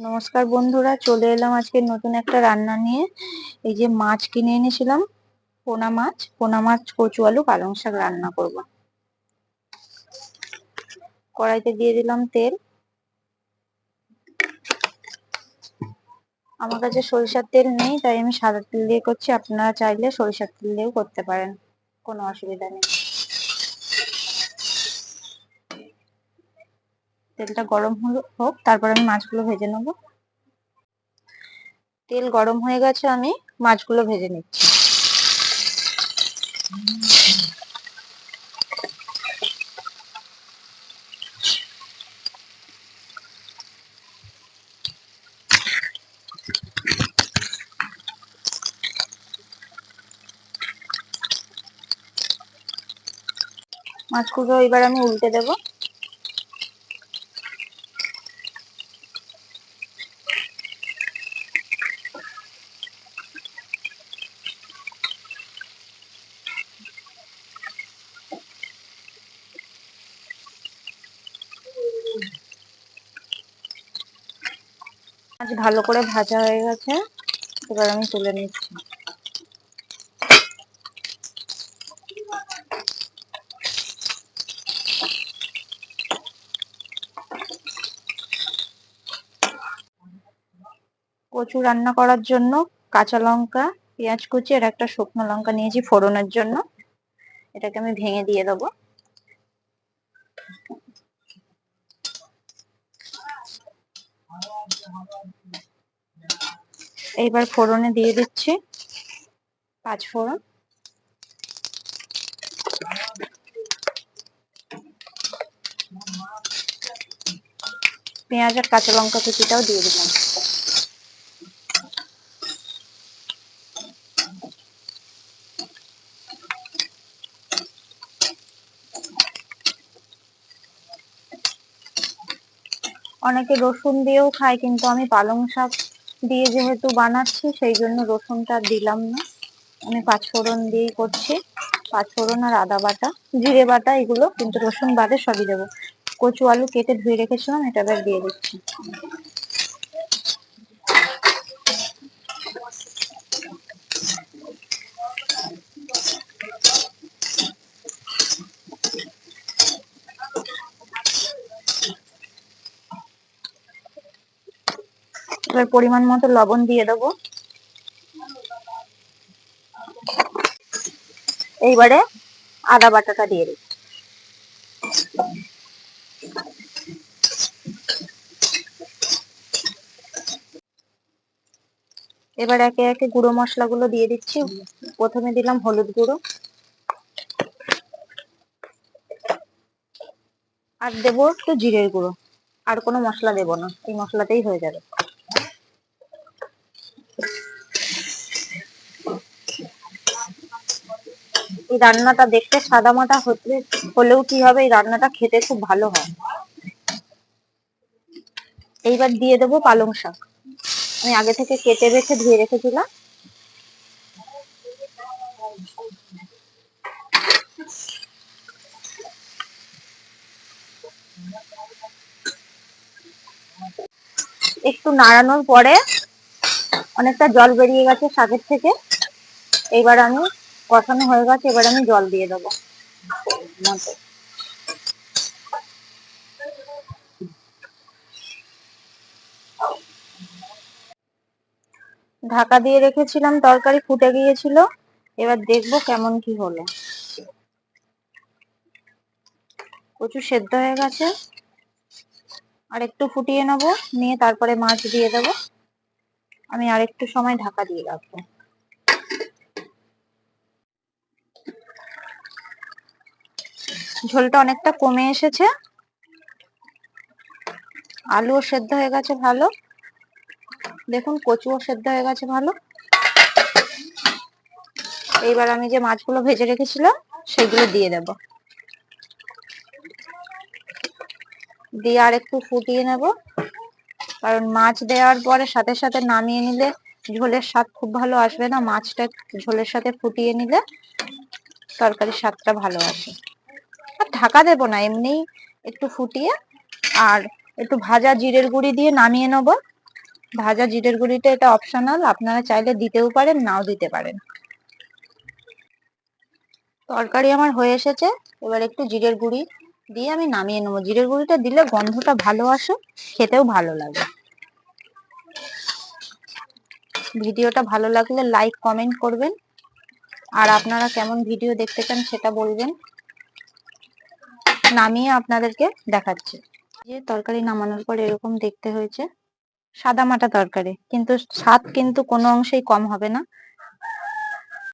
নমস্কার বন্ধুরা, চলে এলাম আজকে নতুন একটা রান্না নিয়ে। এই যে মাছ কিনে এনেছিলাম, পোনা মাছ কচু আলু পালং শাক রান্না করব। কড়াইতে দিয়ে দিলাম তেল। আমার কাছে সরিষার তেল নেই, তাই আমি সাদা তেল দিয়ে করছি। আপনারা চাইলে সরিষার তেল দিয়েও করতে পারেন, কোনো অসুবিধা নেই। তেলটা গরম হোক, তারপর আমি মাছগুলো ভেজে নেবো। তেল গরম হয়ে গেছে, আমি মাছগুলো ভেজে নিচ্ছি। মাছগুলো এবার আমি উল্টে দেবো। মাছ ভালো করে ভাজা হয়ে গেছে, এবার আমি তুলে নিচ্ছি। কচু রান্না করার জন্য কাঁচা লঙ্কা, পেঁয়াজ কুচি আর একটা শুকনো লঙ্কা নিয়েছি ফোড়নের জন্য। এটাকে আমি ভেঙে দিয়ে দেবো। এইবার ফোড়নে দিয়ে দিচ্ছি পাঁচ ফোড়ন, পেঁয়াজ আর কাঁচা লঙ্কা কুচিটাও দিয়ে দিলাম। অনেকে রসুন দিয়েও খায়, কিন্তু আমি পালং শাক দিয়ে যেহেতু বানাচ্ছি, সেই জন্য রসুনটা দিলাম না। আমি পাঁচ ফোড়ন দিয়েই করছি। পাঁচ ফোড়ন আর আদা বাটা, জিরে বাটা, এগুলো কিন্তু রসুন বাদে সবই দেবো। কচু আলু কেটে ধুয়ে রেখেছিলাম, এটা এবার দিয়ে দিচ্ছি। এবার পরিমাণ মতো লবণ দিয়ে দেবো। এইবারে আদা বাটাটা দিয়ে দিচ্ছি। এবার একে একে গুঁড়ো মশলাগুলো দিয়ে দিচ্ছি। প্রথমে দিলাম হলুদ গুঁড়ো, আর দেবো একটু জিরের গুঁড়ো। আর কোনো মশলা দেবো না, এই মশলাতেই হয়ে যাবে। এই রান্নাটা দেখতে সাদামাটা হলেও কি হবে, এই রান্নাটা খেতে খুব ভালো হয়। এইবার দিয়ে দেবো পালং শাক, আমি আগে থেকে কেটে রেখে ধুয়ে রেখেছিলাম। একটু নাড়ানোর পরে অনেকটা জল বেরিয়ে গেছে শাকের থেকে। এইবার আমি কষানো হয়ে গেছে, এবার আমি জল দিয়ে দেবো মতো। ঢাকা দিয়ে রেখেছিলাম, তরকারি ফুটে গিয়েছিল। এবার দেখবো কেমন কি হলো। কচু সেদ্ধ হয়ে গেছে, আর একটু ফুটিয়ে নেবো, নিয়ে তারপরে মাছ দিয়ে দেবো। আমি আর একটু সময় ঢাকা দিয়ে রাখবো। ঝোলটা অনেকটা কমে এসেছে, আলুও সেদ্ধ হয়ে গেছে ভালো। দেখুন কচুও সেদ্ধ হয়ে গেছে ভালো। এইবার আমি যে মাছগুলো ভেজে রেখেছিলাম সেগুলো দিয়ে দেব, দিয়ে আর একটু ফুটিয়ে নেব। কারণ মাছ দেওয়ার পরে সাথে সাথে নামিয়ে নিলে ঝোলের স্বাদ খুব ভালো আসবে না। মাছটা ঝোলের সাথে ফুটিয়ে নিলে তরকারির স্বাদটা ভালো আসে। আর ঢাকা দেবো না, এমনি একটু ফুটিয়ে আর একটু ভাজা জিরের গুঁড়ি দিয়ে নামিয়ে নেবো। ভাজা জিরের গুঁড়িটা এটা অপশনাল, আপনারা চাইলে দিতেও পারেন, নাও দিতে পারেন। তরকারি আমার হয়ে এসেছে, এবার একটু জিরের গুঁড়ি দিয়ে আমি নামিয়ে নেবো। জিরের গুঁড়িটা দিলে গন্ধটা ভালো আসে, খেতেও ভালো লাগে। ভিডিওটা ভালো লাগলে লাইক কমেন্ট করবেন, আর আপনারা কেমন ভিডিও দেখতে চান সেটা বলবেন। নামিয়ে আপনাদেরকে দেখাচ্ছি। যে তরকারি নামানোর পর এরকম দেখতে হয়েছে, সাদা মাটা তরকারি, কিন্তু স্বাদ কিন্তু কোনো অংশেই কম হবে না।